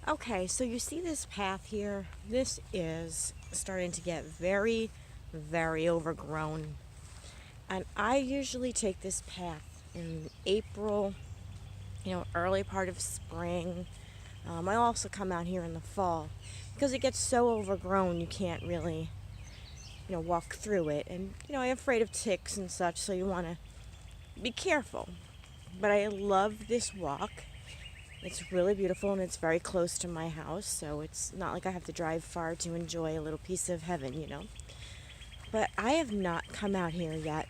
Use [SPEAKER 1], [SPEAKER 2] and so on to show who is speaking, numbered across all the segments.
[SPEAKER 1] Okay, so you see this path here? This is starting to get very, very overgrown. And I usually take this path in April, early part of spring. I also come out here in the fall because it gets so overgrown you can't really, walk through it. And, I'm afraid of ticks and such, so you want to be careful. But I love this walk. It's really beautiful and it's very close to my house, so it's not like I have to drive far to enjoy a little piece of heaven. But I have not come out here yet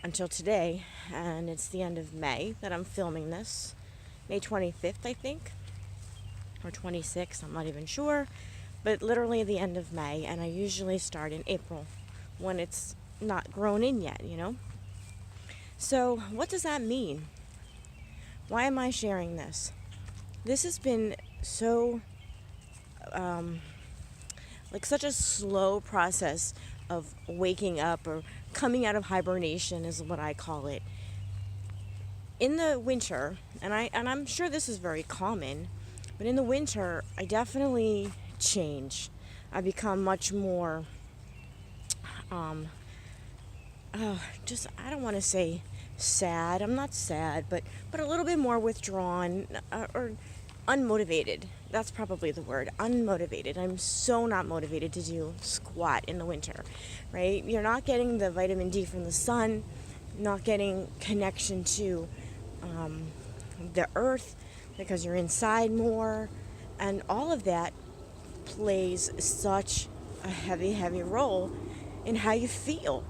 [SPEAKER 1] until today, and it's the end of May that I'm filming this. May 25th, I think, or 26th, I'm not even sure, but literally the end of May, and I usually start in April when it's not grown in yet. So what does that mean? Why am I sharing this? This has been so, such a slow process of waking up or coming out of hibernation is what I call it. In the winter, and I'm sure this is very common, but in the winter, I definitely change. I become much more, I don't want to say sad. I'm not sad, but a little bit more withdrawn or unmotivated. That's probably the word, unmotivated. I'm so not motivated to do squat in the winter, right? You're not getting the vitamin D from the sun, not getting connection to the earth because you're inside more, and all of that plays such a heavy role in how you feel.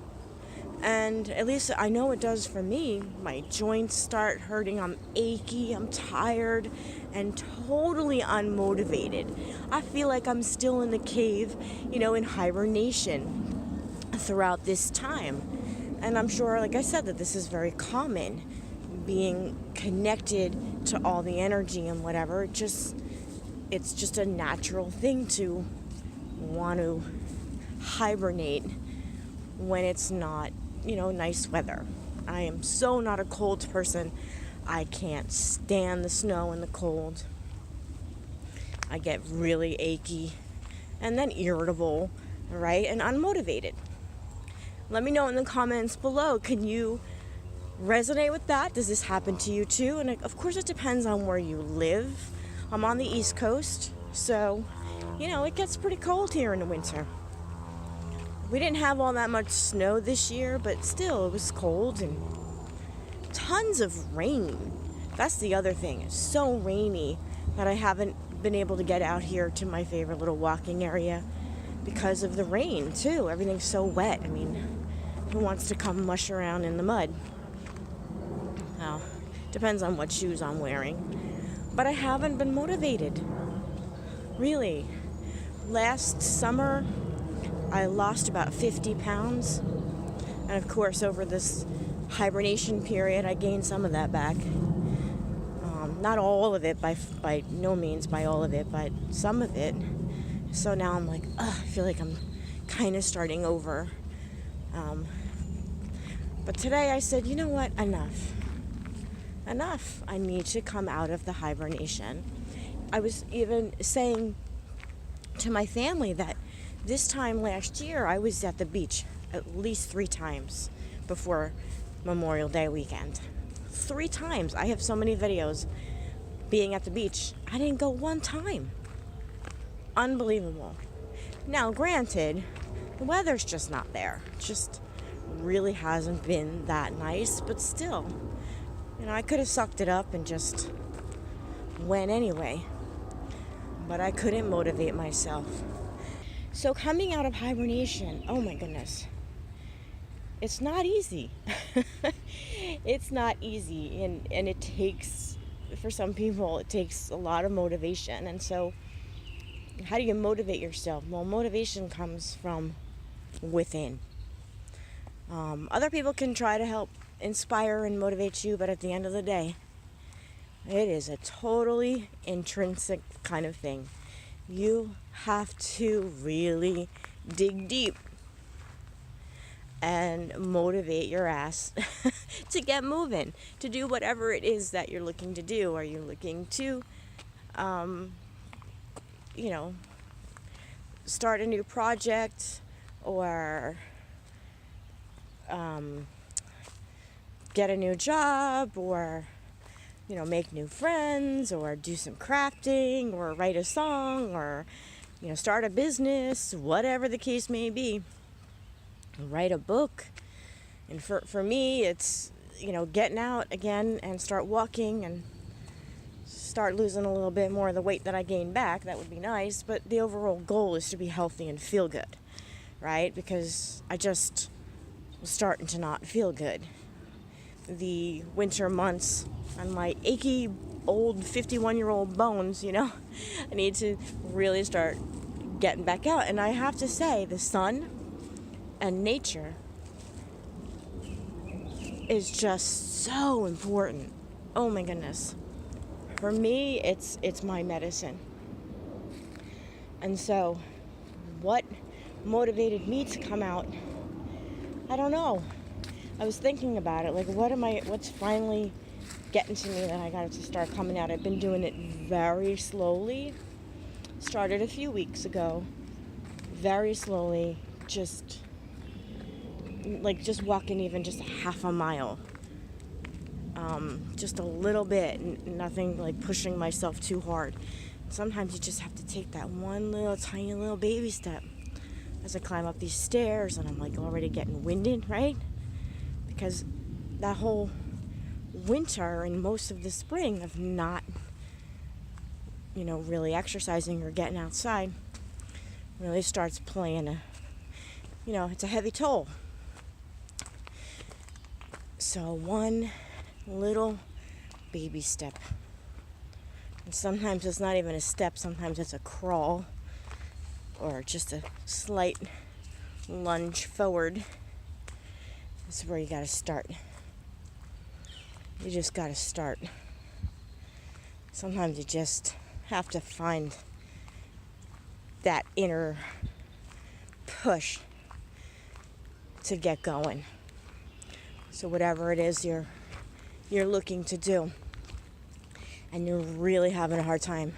[SPEAKER 1] And at least I know it does for me. My joints start hurting, I'm achy, I'm tired, and totally unmotivated. I feel like I'm still in the cave, in hibernation throughout this time. And I'm sure, like I said, that this is very common, being connected to all the energy and whatever. It's just a natural thing to want to hibernate when it's not nice weather. I am so not a cold person. I can't stand the snow and the cold. I get really achy and then irritable, right? And unmotivated. Let me know in the comments below. Can you resonate with that? Does this happen to you too? And of course it depends on where you live. I'm on the East Coast, so it gets pretty cold here in the winter. We didn't have all that much snow this year, but still, it was cold and tons of rain. That's the other thing. It's so rainy that I haven't been able to get out here to my favorite little walking area because of the rain, too. Everything's so wet. I mean, who wants to come mush around in the mud? Well, depends on what shoes I'm wearing. But I haven't been motivated. Really. Last summer, I lost about 50 pounds, and of course over this hibernation period I gained some of that back. Not all of it, by no means by all of it, but some of it. So now I'm like, I feel like I'm kind of starting over. But today I said, you know what, enough. I need to come out of the hibernation. I was even saying to my family that this time last year, I was at the beach at least 3 times before Memorial Day weekend. 3 times. I have so many videos being at the beach. I didn't go 1 time. Unbelievable. Now, granted, the weather's just not there. Just really hasn't been that nice, but still, I could have sucked it up and just went anyway. But I couldn't motivate myself. So coming out of hibernation, oh my goodness, it's not easy. It's not easy, and it takes, for some people, it takes a lot of motivation. And so how do you motivate yourself? Well, motivation comes from within. Other people can try to help inspire and motivate you, but at the end of the day, it is a totally intrinsic kind of thing. You have to really dig deep and motivate your ass to get moving, to do whatever it is that you're looking to do. Are you looking to you know, start a new project, or get a new job, or, you know, make new friends, or do some crafting, or write a song, or, you know, start a business, whatever the case may be. Write a book. And for me, it's, you know, getting out again and start walking and start losing a little bit more of the weight that I gained back. That would be nice. But the overall goal is to be healthy and feel good, right? Because I just was starting to not feel good. The winter months on my achy old 51-year-old bones, you know, I need to really start getting back out. And I have to say, the sun and nature is just so important. Oh my goodness. For me, it's my medicine. And so what motivated me to come out? I don't know. I was thinking about it, like what's finally getting to me that I got to start coming out. I've been doing it very slowly. Started a few weeks ago. Very slowly, just walking even just a half a mile. Just a little bit, nothing like pushing myself too hard. Sometimes you just have to take that one little tiny little baby step. As I climb up these stairs and I'm like already getting winded, right? Because that whole winter and most of the spring of not, you know, really exercising or getting outside really starts playing it's a heavy toll. So one little baby step. And sometimes it's not even a step, sometimes it's a crawl or just a slight lunge forward. This is where you gotta start. You just gotta start. Sometimes you just have to find that inner push to get going. So whatever it is you're looking to do, and you're really having a hard time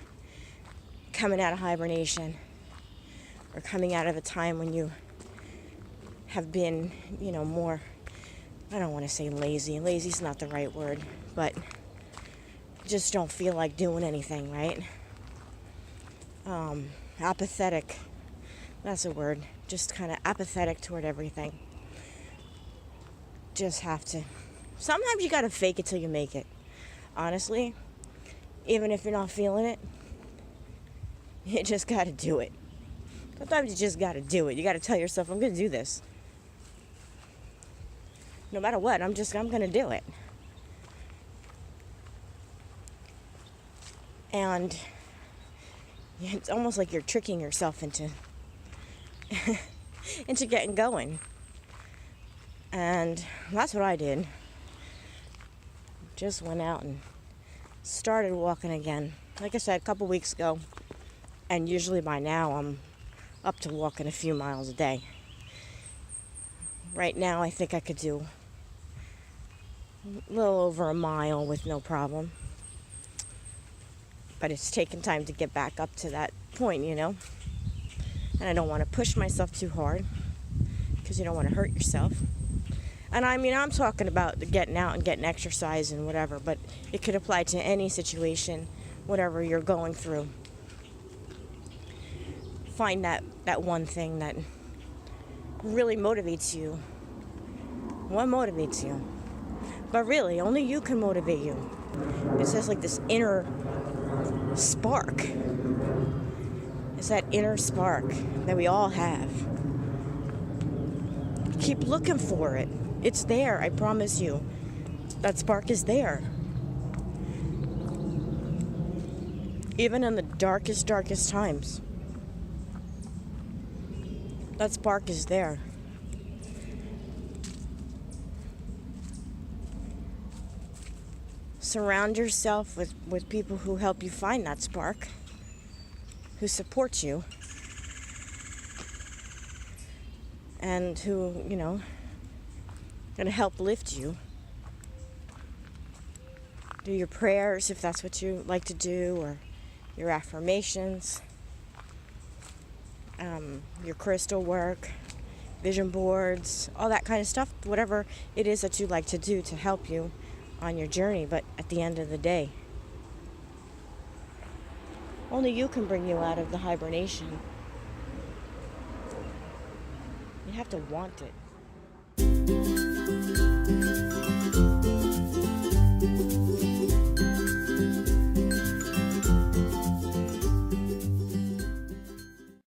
[SPEAKER 1] coming out of hibernation, or coming out of a time when you have been, you know, more, I don't want to say lazy. Lazy's not the right word, but just don't feel like doing anything, right? Apathetic. That's a word. Just kind of apathetic toward everything. Just have to. Sometimes you gotta fake it till you make it. Honestly, even if you're not feeling it, you just gotta do it. Sometimes you just gotta do it. You gotta tell yourself, I'm gonna do this. No matter what, I'm gonna do it. And it's almost like you're tricking yourself into getting going. And that's what I did. Just went out and started walking again. Like I said, a couple weeks ago. And usually by now I'm up to walking a few miles a day. Right now I think I could do a little over a mile with no problem. But it's taken time to get back up to that point, you know. And I don't want to push myself too hard, because you don't want to hurt yourself. And I mean, I'm talking about getting out and getting exercise and whatever, but it could apply to any situation, whatever you're going through. Find that one thing that really motivates you. What motivates you? But really, only you can motivate you. It's just like this inner spark. It's that inner spark that we all have. Keep looking for it. It's there, I promise you. That spark is there. Even in the darkest times. That spark is there. Surround yourself with people who help you find that spark, who support you, and who, you know, going to help lift you. Do your prayers if that's what you like to do, or your affirmations, your crystal work, vision boards, all that kind of stuff, whatever it is that you like to do to help you on your journey. But at the end of the day, only you can bring you out of the hibernation. You have to want it.